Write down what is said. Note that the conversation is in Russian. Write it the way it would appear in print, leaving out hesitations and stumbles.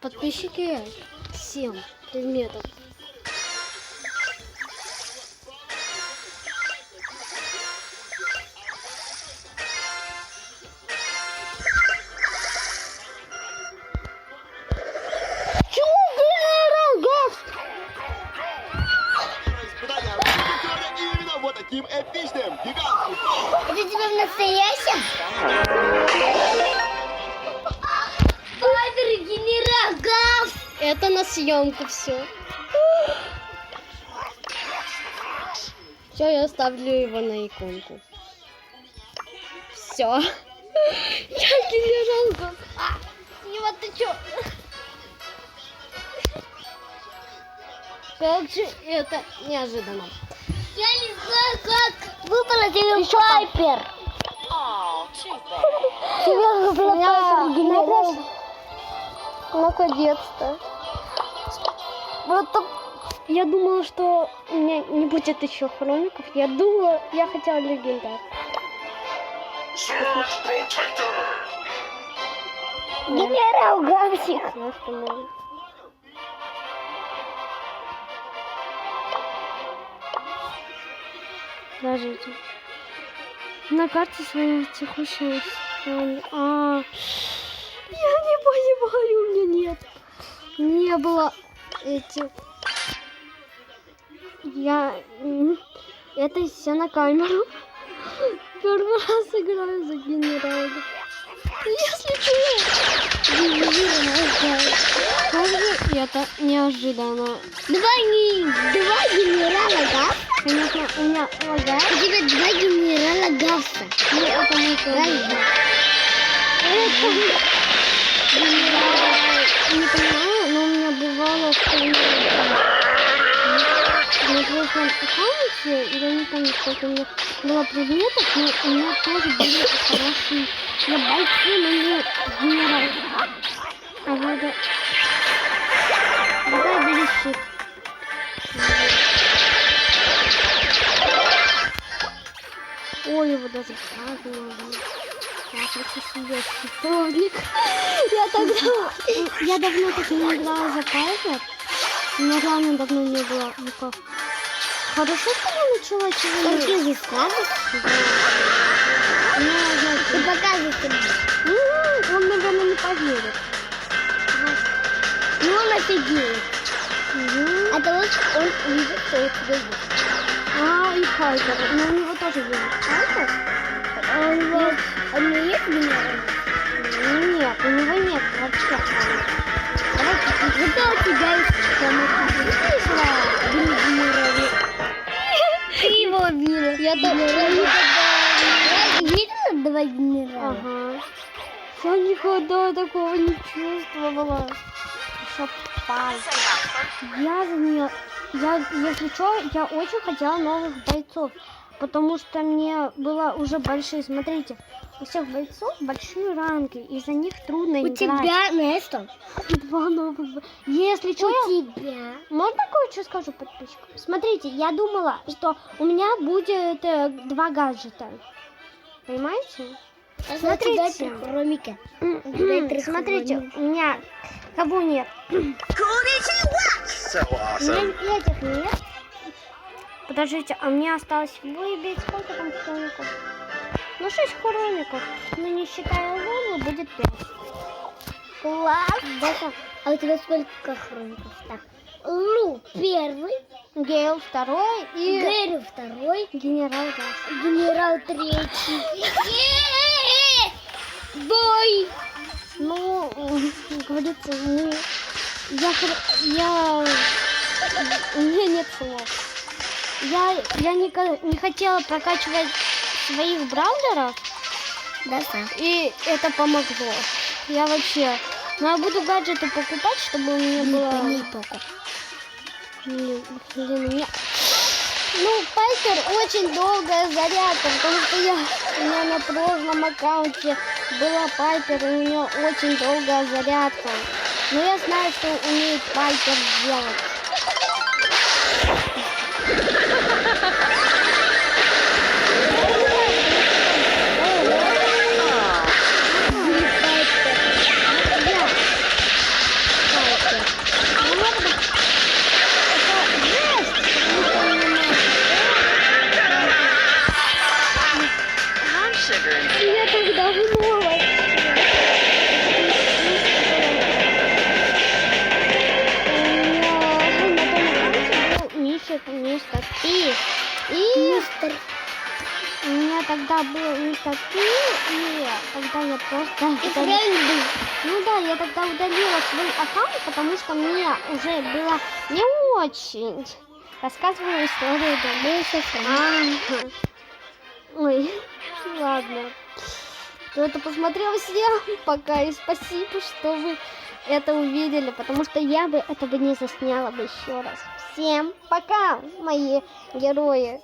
Подписчики 7 предметов. Вот таким эпичным, гигантским. Это тебя в настоящем? Пайпер, генерал Гаусс! Это на съемку все. Все, я ставлю его на иконку. Все. Я генерал Гаусс. Ева, ты чё? Короче, это неожиданно. Я не знаю, как выпала тебе Пайпер. Тебе выпала Пайпер, генерал. Наконец-то. Вот так. Я думала, что у меня не будет еще хроников. Я хотела легендар. Генерал Гаусик. Подождите. На карте своей текущей. Я не понимаю, у меня нет. Не было этих. Это все на камеру. Первый раз играю за генерала. Если что, это неожиданно. Два генерала Гаусса? Конечно, у меня лагает. У тебя два генерала Гаусса. Ну, это не Правильно. Не понимаю, но у меня бывало, что у меня на прошлом аккаунте, я не помню, сколько у меня было предметов, но у меня тоже были хорошие бойцы, но не генерал. А вода... Вода блещет. Ой, его даже так надо. Я хочу себе питомник. Я давно так не играла за Пайпер. У меня главное давно не было никак. Хорошо, что я начала чего-нибудь. Сюрпризы скажешь? Ты показываешь мне. Он, наверное, не поверит. И он офигеет. А то он увидит, что у тебя есть. И Пайпер. Но у него тоже есть Пайпер. А у него есть генерал? Нет, у него нет вообще. Зато у тебя есть генерал. Ты его убила. Я тоже. Видела два генерала? Ага. Я никогда такого не чувствовала. Еще Пайпер. Я за нее... если что, я очень хотела новых бойцов. Потому что мне было уже большие... Смотрите, у всех бойцов большие ранги. И за них трудно играть. У тебя, Нестор? Два новых... Если что, У тебя. можно кое-что скажу подписчикам? Смотрите, я думала, что у меня будет два гаджета. Понимаете? Смотрите. Хромика. Смотрите, у меня кого нет. У меня этих нет. Подождите, а мне осталось выбить сколько там хроников? Ну 6 хроников. Но не считая Лолу, будет 5. Класс. А у тебя сколько хроников? Так. Лу первый. Гейл второй и... Гэри второй. Генерал Гаусс. Генерал третий. Бой. Ну, говорится, у меня нет слов. Я не хотела прокачивать своих браузеров, Да, сам. и это помогло. Я вообще... Ну, я буду гаджеты покупать, чтобы у меня было... Не только. Блин, у меня... Ну, Пайпер очень долгая зарядка, потому что у меня на прошлом аккаунте была Пайпер, и у нее очень долгая зарядка. Но я знаю, что умеет Пайпер сделать. я был не таким, и тогда я просто... И френды. Ну да, я тогда удалила свой аккаунт, потому что мне уже было не очень. Рассказываю историю дома. Ой, ладно. Кто это посмотрел, всем пока. И спасибо, что вы это увидели, потому что я бы этого не засняла бы еще раз. Всем пока, мои герои.